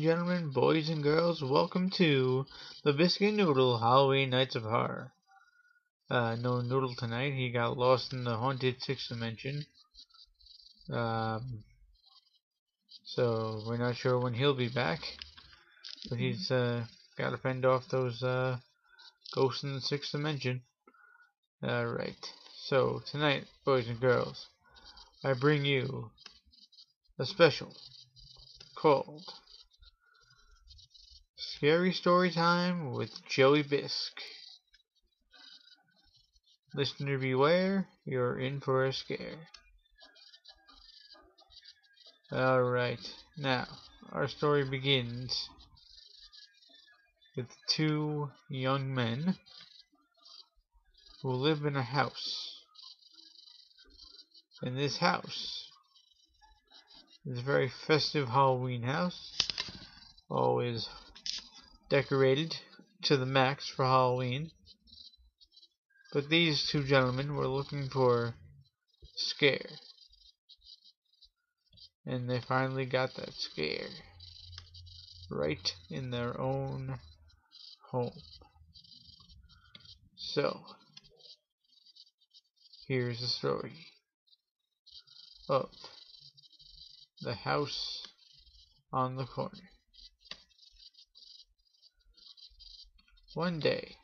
gentlemen, boys and girls, welcome to the Bisc and Noodle Halloween Nights of Horror. No Noodle tonight. He got lost in the haunted sixth dimension. So we're not sure when he'll be back. But he's got to fend off those ghosts in the sixth dimension. Alright. So tonight, boys and girls, I bring you a special called Scary Story Time with Joey Bisc. Listener beware, you're in for a scare. Alright, now, our story begins with two young men who live in a house. And this house is a very festive Halloween house, always decorated to the max for Halloween. But these two gentlemen were looking for a scare. And they finally got that scare. Right in their own home. So, here's the story of the house on the corner. One day,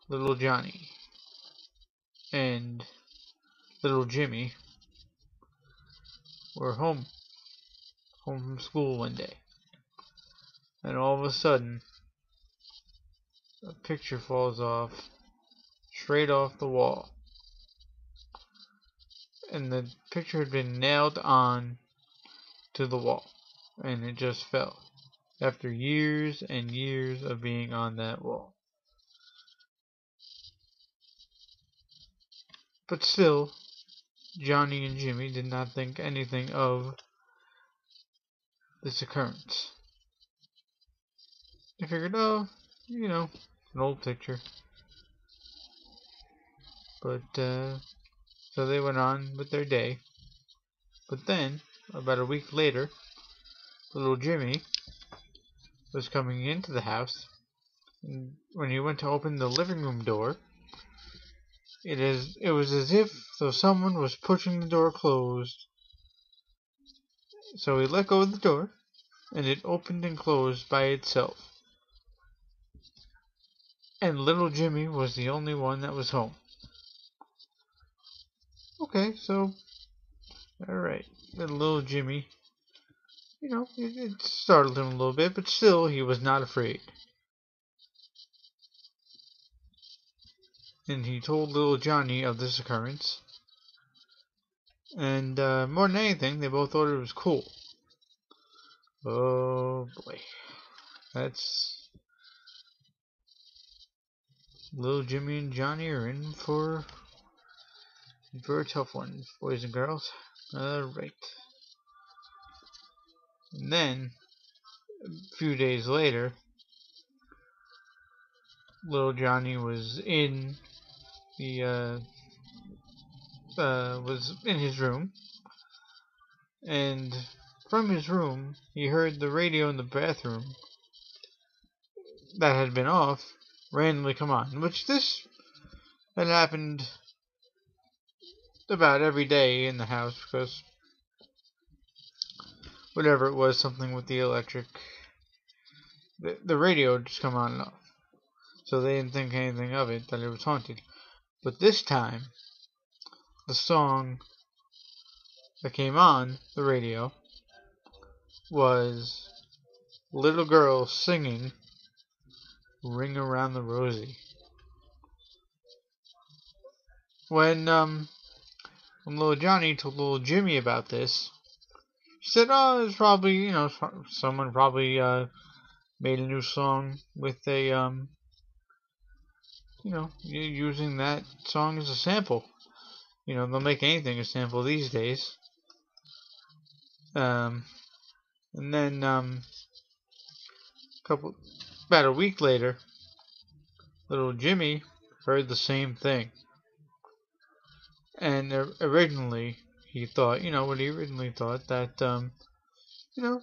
little Johnny and little Jimmy were home from school one day, and all of a sudden a picture falls off straight off the wall, and the picture had been nailed on to the wall, and it just fell after years and years of being on that wall. But still, Johnny and Jimmy did not think anything of this occurrence. They figured, oh, you know, an old picture. But, so they went on with their day. But then, about a week later, little Jimmy was coming into the house, and when he went to open the living room door, it was as if though someone was pushing the door closed. So he let go of the door, and it opened and closed by itself. And little Jimmy was the only one that was home. Okay, so, alright, little Jimmy, you know, it startled him a little bit, but still, he was not afraid. And he told little Johnny of this occurrence. And more than anything, they both thought it was cool. Oh boy. That's... little Jimmy and Johnny are in for a tough one, boys and girls. Alright. And then, a few days later, little Johnny was in his room, and from his room he heard the radio in the bathroom that had been off randomly come on, which this had happened about every day in the house, because whatever it was, something with the electric, the radio would just come on and off. So they didn't think anything of it, that it was haunted. But this time, the song that came on the radio was little girl singing Ring Around the Rosie. When little Johnny told little Jimmy about this, he said, oh, it's probably, you know, someone probably made a new song with a, you know, using that song as a sample. You know, they'll make anything a sample these days. And then, about a week later, little Jimmy heard the same thing. And originally, he thought, you know, what he originally thought, that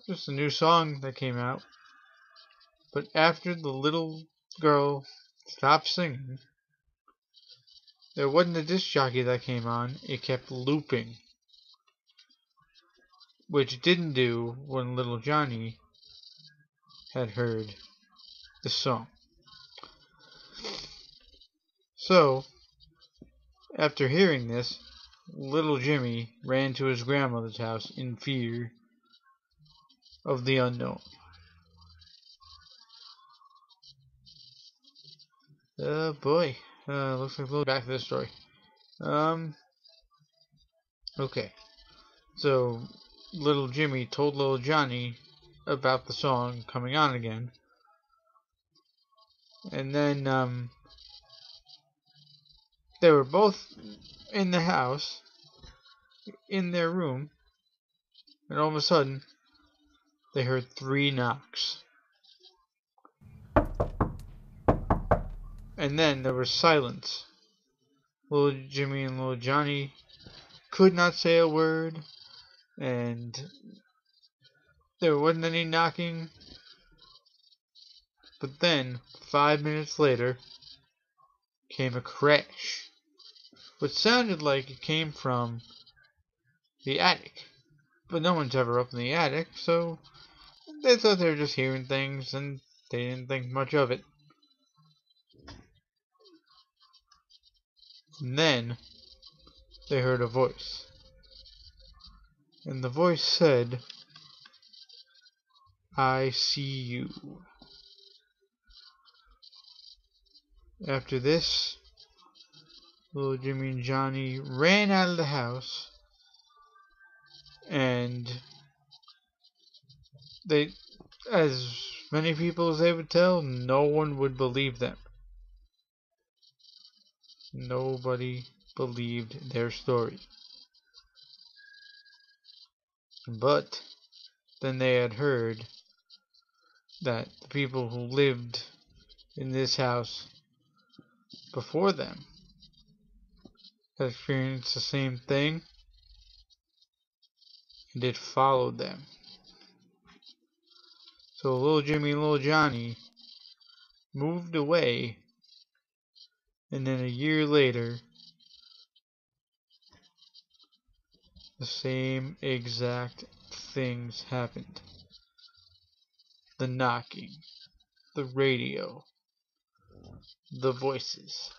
just a new song that came out. But after the little girl stopped singing, there wasn't a disc jockey that came on. It kept looping, which it didn't do when little Johnny had heard the song. So, after hearing this, little Jimmy ran to his grandmother's house in fear of the unknown. Oh boy. Looks like a little back to this story. Okay. So, little Jimmy told little Johnny about the song coming on again. And then, they were both in the house, in their room, and all of a sudden, they heard 3 knocks. And then there was silence. Little Jimmy and little Johnny could not say a word, and there wasn't any knocking. But then, 5 minutes later, came a crash, which sounded like it came from the attic. But no one's ever up in the attic, so they thought they were just hearing things, and they didn't think much of it. And then, they heard a voice. And the voice said, "I see you." After this, little Jimmy and Johnny ran out of the house, and they, as many people as they would tell, no one would believe them. Nobody believed their story. But then they had heard that the people who lived in this house before them had experienced the same thing, and it followed them. So little Jimmy and little Johnny moved away, and then a year later, the same exact things happened. The knocking, the radio, the voices.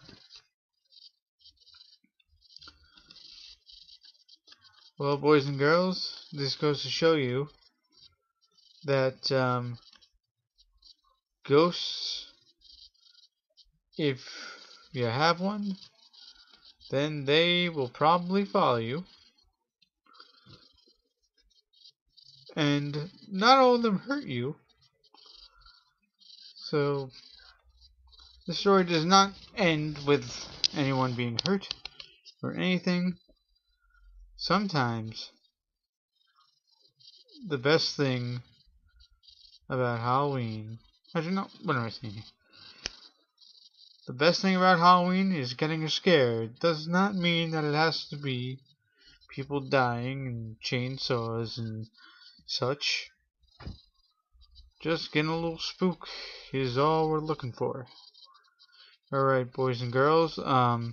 Well, boys and girls, this goes to show you that ghosts, if you have one, then they will probably follow you. And not all of them hurt you. So, the story does not end with anyone being hurt or anything. Sometimes, the best thing about Halloween... Actually, no, what am I saying here? The best thing about Halloween is getting a scare. It does not mean that it has to be people dying and chainsaws and such. Just getting a little spook is all we're looking for. Alright, boys and girls, that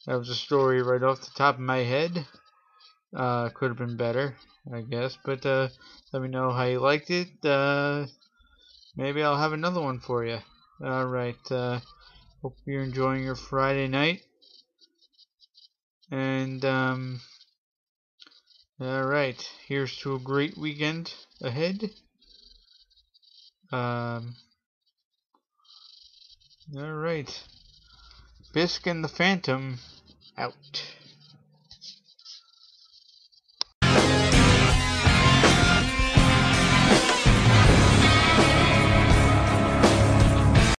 was a story right off the top of my head. Could have been better, I guess, but let me know how you liked it. Maybe I'll have another one for you. Alright, hope you're enjoying your Friday night. And, alright, here's to a great weekend ahead. Alright. Bisc and the Phantom out.